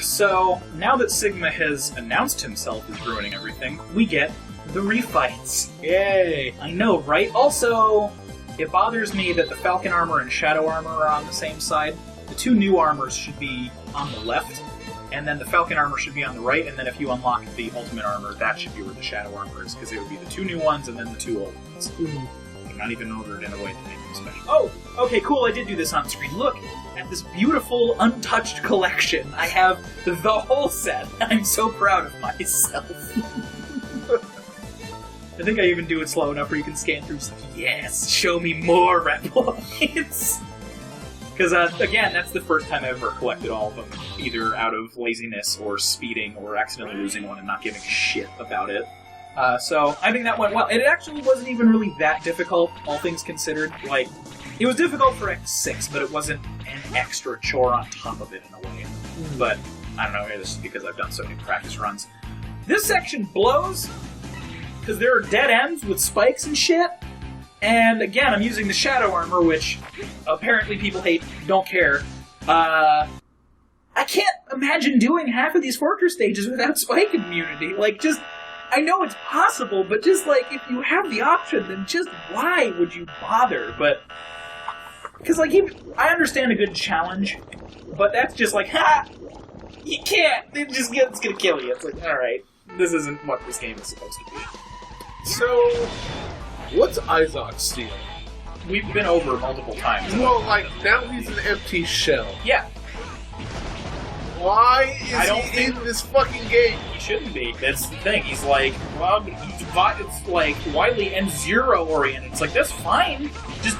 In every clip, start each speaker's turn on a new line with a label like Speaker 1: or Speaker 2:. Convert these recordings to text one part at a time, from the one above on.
Speaker 1: So, now that Sigma has announced himself as ruining everything, we get the Refights.
Speaker 2: Yay!
Speaker 1: I know, right? Also, it bothers me that the Falcon armor and Shadow armor are on the same side. The two new armors should be on the left, and then the Falcon armor should be on the right, and then if you unlock the Ultimate armor, that should be where the Shadow armor is, because it would be the two new ones and then the two old ones. They're not even ordered in a way that makes them special. Oh! Okay, cool, I did do this on screen. Look at this beautiful, untouched collection. I have the whole set. I'm so proud of myself. I think I even do it slow enough where you can scan through stuff. Yes, show me more Refights. Because, again, that's the first time I've ever collected all of them, either out of laziness or speeding or accidentally losing one and not giving a shit about it. So, I think that went well. It actually wasn't even really that difficult, all things considered. Like, it was difficult for X6, but it wasn't an extra chore on top of it in a way. But, I don't know, maybe this is because I've done so many practice runs. This section blows, because there are dead ends with spikes and shit. And again, I'm using the Shadow armor, which apparently people hate, don't care. I can't imagine doing half of these fortress stages without spike immunity. Like, just, I know it's possible, but just like, if you have the option, then just why would you bother? But, because like, I understand a good challenge, but that's just like, ha! You can't! It's gonna kill you. It's like, alright, this isn't what this game is supposed to be.
Speaker 2: So, what's Isaac's deal?
Speaker 1: We've been over multiple times.
Speaker 2: Well, like, now he's an empty shell.
Speaker 1: Yeah.
Speaker 2: Why is he in this fucking game?
Speaker 1: He shouldn't be. That's the thing. He's like, well, it's like Wily and Zero oriented. It's like, that's fine. Just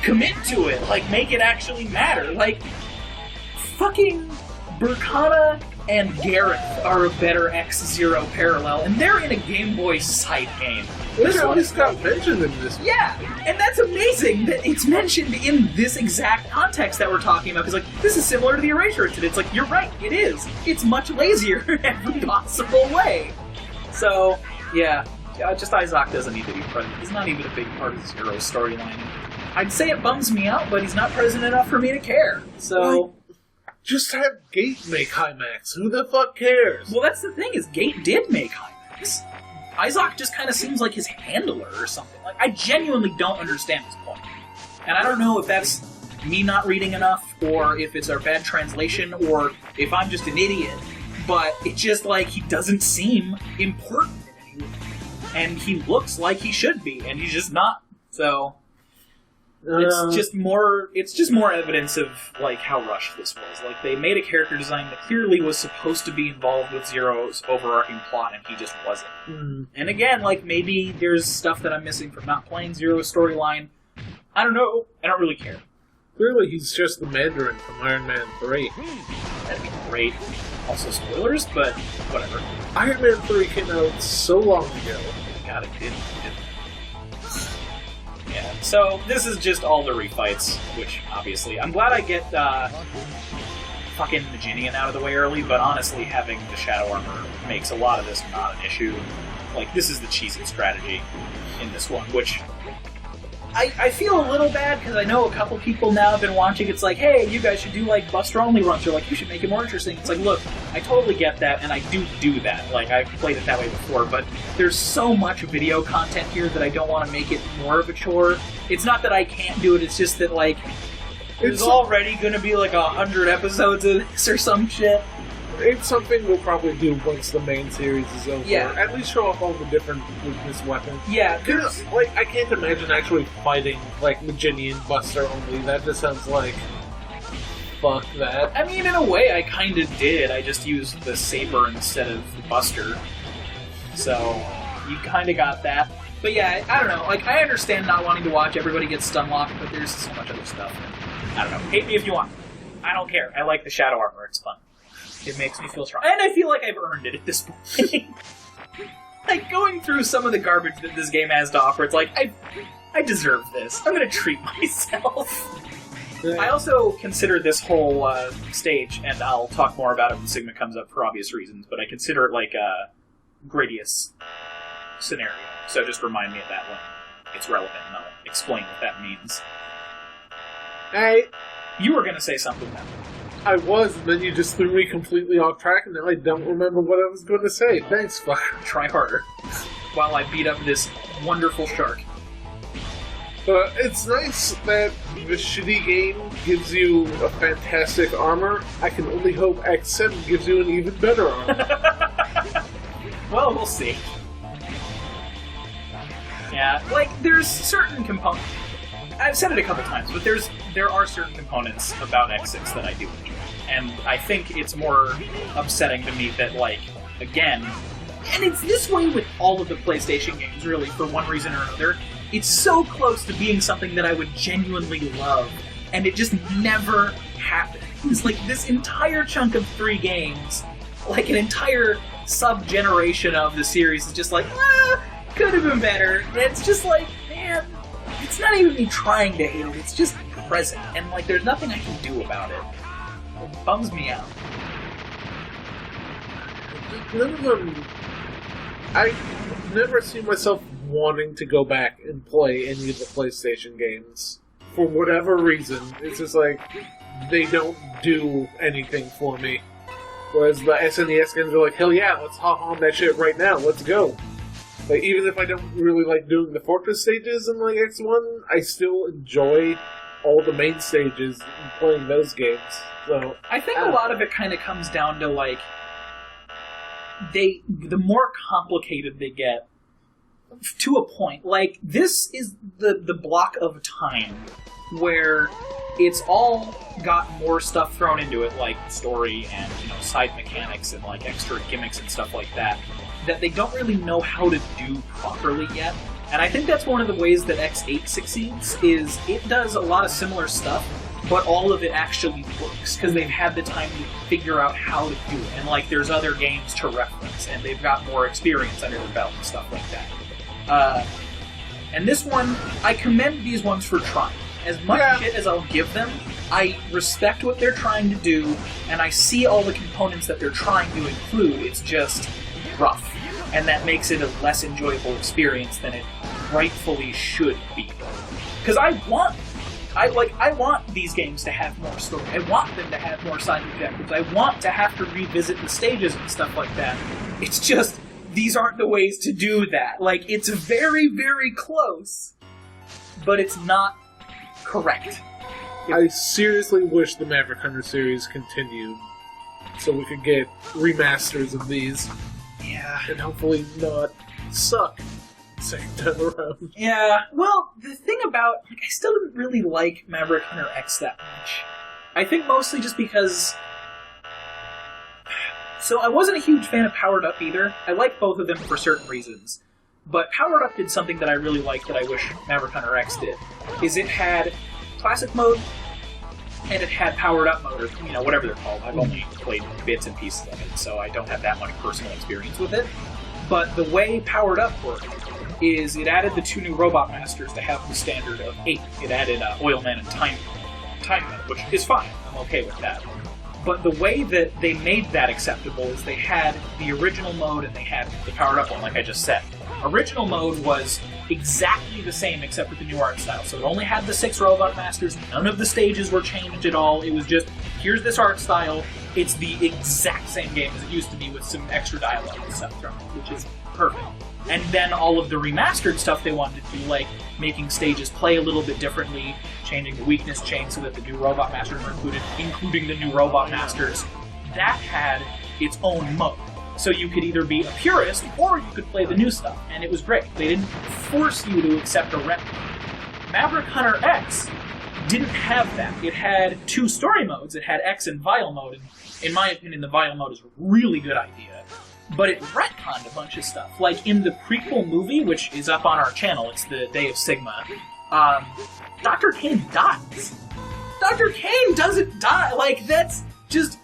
Speaker 1: commit to it. Like, make it actually matter. Like, fucking Burkana and Gareth are a better X-Zero parallel, and they're in a Game Boy side game.
Speaker 2: This one has got mentioned in this.
Speaker 1: Yeah, and that's amazing that it's mentioned in this exact context that we're talking about, because, like, this is similar to the Erasure incident. It's like, you're right, it is. It's much lazier in every possible way. So, yeah, just Isaac doesn't need to be present. He's not even a big part of Zero's storyline. I'd say it bums me out, but he's not present enough for me to care, so...
Speaker 2: Just have Gate make Hymax. Who the fuck cares?
Speaker 1: Well, that's the thing, is Gate did make Hymax. Isaac just kind of seems like his handler or something. Like, I genuinely don't understand his point. And I don't know if that's me not reading enough, or if it's our bad translation, or if I'm just an idiot. But it's just like, he doesn't seem important in any way. And he looks like he should be, and he's just not. So... It's just more evidence of, like, how rushed this was. Like, they made a character design that clearly was supposed to be involved with Zero's overarching plot, and he just wasn't. And again, like, maybe there's stuff that I'm missing from not playing Zero's storyline. I don't know. I don't really care.
Speaker 2: Clearly, he's just the Mandarin from Iron Man 3.
Speaker 1: That'd be great. Also spoilers, but whatever.
Speaker 2: Iron Man 3 came out so long ago.
Speaker 1: God, it didn't. Yeah, so this is just all the Refights, which, obviously, I'm glad I get fucking Naginian out of the way early, but honestly, having the Shadow armor makes a lot of this not an issue. Like, this is the cheese-it strategy in this one, which I feel a little bad, because I know a couple people now have been watching. It's like, hey, you guys should do, like, Buster-only runs, or, like, you should make it more interesting. It's like, look, I totally get that, and I do that. Like, I've played it that way before, but there's so much video content here that I don't want to make it more of a chore. It's not that I can't do it, it's just that, like, there's already going to be, like, 100 episodes of this or some shit.
Speaker 2: It's something we'll probably do once the main series is over.
Speaker 1: Yeah.
Speaker 2: At least show off all the different weakness weapons.
Speaker 1: Yeah.
Speaker 2: Because, like, I can't imagine actually fighting, like, Naginian Buster only. That just sounds like... Fuck that.
Speaker 1: I mean, in a way, I kind of did. I just used the Saber instead of the Buster. So, you kind of got that. But yeah, I don't know. Like, I understand not wanting to watch everybody get stun-locked, but there's so much other stuff. I don't know. Hate me if you want. I don't care. I like the Shadow armor. It's fun. It makes me feel strong. And I feel like I've earned it at this point. Like, going through some of the garbage that this game has to offer, it's like, I deserve this. I'm gonna treat myself. Yeah. I also consider this whole stage, and I'll talk more about it when Sigma comes up for obvious reasons, but I consider it like a Gradius scenario. So just remind me of that when it's relevant, and I'll explain what that means.
Speaker 2: Hey.
Speaker 1: You were gonna say something then.
Speaker 2: I was, and then you just threw me completely off track, and now I don't remember what I was going to say. Thanks, fucker.
Speaker 1: Try harder. While I beat up this wonderful shark.
Speaker 2: It's nice that the shitty game gives you a fantastic armor. I can only hope X7 gives you an even better armor.
Speaker 1: Well, we'll see. Yeah, like, there's certain components... I've said it a couple times, but there are certain components about X6 that I do enjoy. And I think it's more upsetting to me that, like, again... And it's this way with all of the PlayStation games, really, for one reason or another. It's so close to being something that I would genuinely love, and it just never happens. It's like this entire chunk of 3 games, like an entire sub-generation of the series is just like, could have been better. And it's just like, man, it's not even me trying to hate it, it's just present, and like there's nothing I can do about it. It bums me out.
Speaker 2: None of them... I've never seen myself wanting to go back and play any of the PlayStation games. For whatever reason, it's just like, they don't do anything for me. Whereas the SNES games are like, hell yeah, let's hop on that shit right now, let's go. Like, even if I don't really like doing the Fortress stages in like X1, I still enjoy all the main stages and playing those games. So
Speaker 1: I think a lot of it kind of comes down to like, the more complicated they get, to a point, like, this is the block of time where it's all got more stuff thrown into it, like story and, you know, side mechanics and, like, extra gimmicks and stuff like that, that they don't really know how to do properly yet. And I think that's one of the ways that X8 succeeds, is it does a lot of similar stuff, but all of it actually works, because they've had the time to figure out how to do it. And, like, there's other games to reference, and they've got more experience under their belt and stuff like that. And this one, I commend these ones for trying. As much shit as I'll give them, I respect what they're trying to do, and I see all the components that they're trying to include. It's just rough. And that makes it a less enjoyable experience than it rightfully should be. Because I want these games to have more story. I want them to have more side objectives. I want to have to revisit the stages and stuff like that. It's just, these aren't the ways to do that. Like, it's very, very close, but it's not correct.
Speaker 2: I seriously wish the Maverick Hunter series continued, so we could get remasters of these.
Speaker 1: Yeah.
Speaker 2: And hopefully not suck second time around.
Speaker 1: Yeah, well, the thing about, like, I still didn't really like Maverick Hunter X that much. I think mostly just because... So I wasn't a huge fan of Powered Up either. I like both of them for certain reasons. But Powered Up did something that I really liked that I wish Maverick Hunter X did. Is it had Classic Mode, and it had Powered Up Mode, or, you know, whatever they're called. I've only played bits and pieces of it, so I don't have that much personal experience with it. But the way Powered Up worked is it added the 2 new Robot Masters to have the standard of 8. It added Oilman and Time Man, which is fine. I'm okay with that. But the way that they made that acceptable is they had the original mode and they had the Powered Up one, like I just said. Original mode was exactly the same except with the new art style. So it only had the 6 Robot Masters. None of the stages were changed at all. It was just, here's this art style. It's the exact same game as it used to be with some extra dialogue and stuff thrown in, which is perfect. And then all of the remastered stuff they wanted to do, like making stages play a little bit differently, changing the weakness chain so that the new Robot Masters were included, including the new Robot Masters, that had its own mode. So you could either be a purist, or you could play the new stuff, and it was great. They didn't force you to accept a rep. Maverick Hunter X didn't have that. It had 2 story modes. It had X and Vial mode, and in my opinion, the Vial mode is a really good idea. But it retconned a bunch of stuff. Like, in the prequel movie, which is up on our channel, it's the Day of Sigma, Dr. Kane dies. Dr. Kane doesn't die! Like, that's just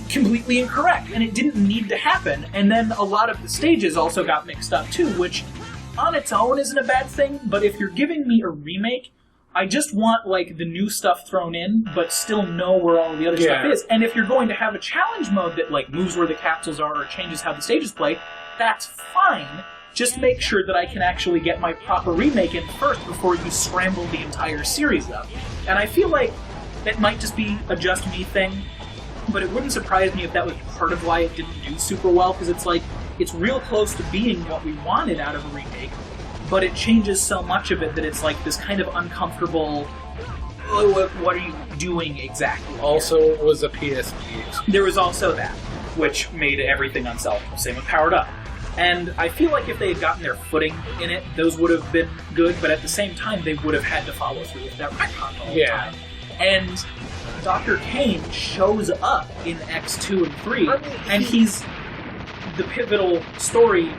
Speaker 1: completely incorrect, and it didn't need to happen. And then a lot of the stages also got mixed up, too, which, on its own, isn't a bad thing, but if you're giving me a remake, I just want, like, the new stuff thrown in, but still know where all the other stuff is. And if you're going to have a challenge mode that, like, moves where the capsules are or changes how the stages play, that's fine. Just make sure that I can actually get my proper remake in first before you scramble the entire series up. And I feel like that might just be a just me thing, but it wouldn't surprise me if that was part of why it didn't do super well, because it's like, it's real close to being what we wanted out of a remake, but it changes so much of it that it's like this kind of uncomfortable, oh, what are you doing exactly?
Speaker 2: Also, it was a PSP.
Speaker 1: There was also that, which made everything unsellable. Same with Powered Up. And I feel like if they had gotten their footing in it, those would have been good, but at the same time, they would have had to follow through with that retcon the whole time. And Dr. Kane shows up in X2 and 3, and he's the pivotal story,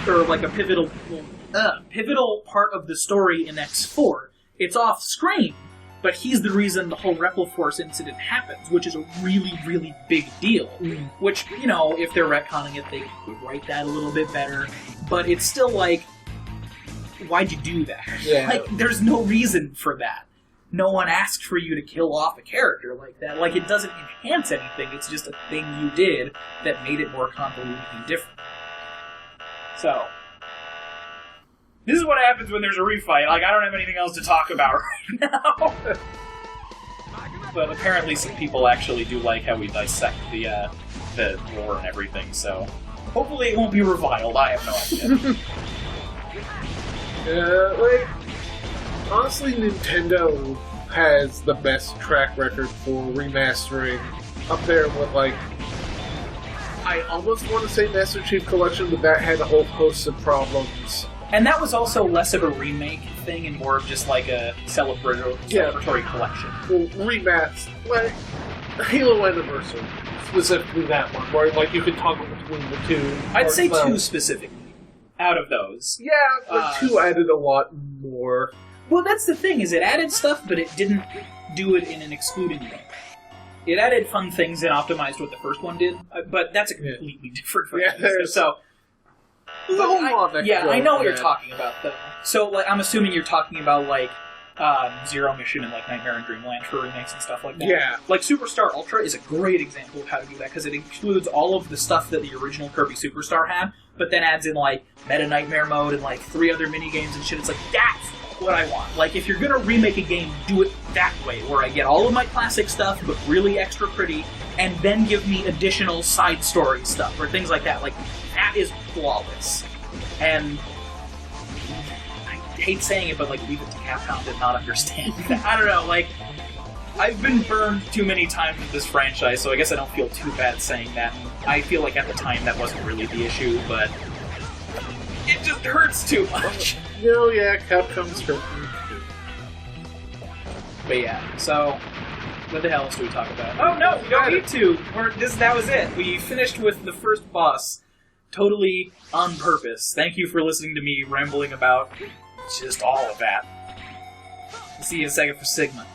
Speaker 1: or like a pivotal part of the story in X4. It's off screen, but he's the reason the whole Repliforce incident happens, which is a really, really big deal. Which, you know, if they're retconning it, they could write that a little bit better. But it's still like, why'd you do that?
Speaker 2: Yeah.
Speaker 1: Like, there's no reason for that. No one asked for you to kill off a character like that. Like, it doesn't enhance anything, it's just a thing you did that made it more convoluted and different. So, this is what happens when there's a refight. Like, I don't have anything else to talk about right now. But apparently some people actually do like how we dissect the lore and everything, so hopefully it won't be reviled. I have no idea.
Speaker 2: Honestly, Nintendo has the best track record for remastering, up there with, like, I almost want to say Master Chief Collection, but that had a whole host of problems.
Speaker 1: And that was also less of a remake thing and more of just like a celebratory collection.
Speaker 2: Well, remaster, like Halo Anniversary, specifically that one, where like you could toggle between the two.
Speaker 1: I'd say two specifically, out of those.
Speaker 2: Yeah, but two added a lot more.
Speaker 1: Well, that's the thing, is it added stuff, but it didn't do it in an excluding way. It added fun things and optimized what the first one did, but that's a completely different franchise. So, I know what you're talking about, though. So, like, I'm assuming you're talking about, like, Zero Mission and, like, Nightmare and Dreamland for remakes and stuff like that.
Speaker 2: Yeah.
Speaker 1: Like, Superstar Ultra is a great example of how to do that, because it includes all of the stuff that the original Kirby Superstar had, but then adds in, like, Meta Nightmare mode and, like, 3 other minigames and shit. It's like, that's what I want. Like, if you're gonna remake a game, do it that way, where I get all of my classic stuff, but really extra pretty, and then give me additional side story stuff, or things like that. Like, that is flawless. And I hate saying it, but, like, Leave It to Capcom did not understand that. I don't know, like, I've been burned too many times with this franchise, so I guess I don't feel too bad saying that. I feel like at the time that wasn't really the issue, but it just hurts too much.
Speaker 2: No, yeah, Capcom's hurting.
Speaker 1: But yeah, so what the hell else do we talk about? Oh no, we don't need to. That was it. We finished with the first boss, totally on purpose. Thank you for listening to me rambling about just all of that. See you in a second for Sigma.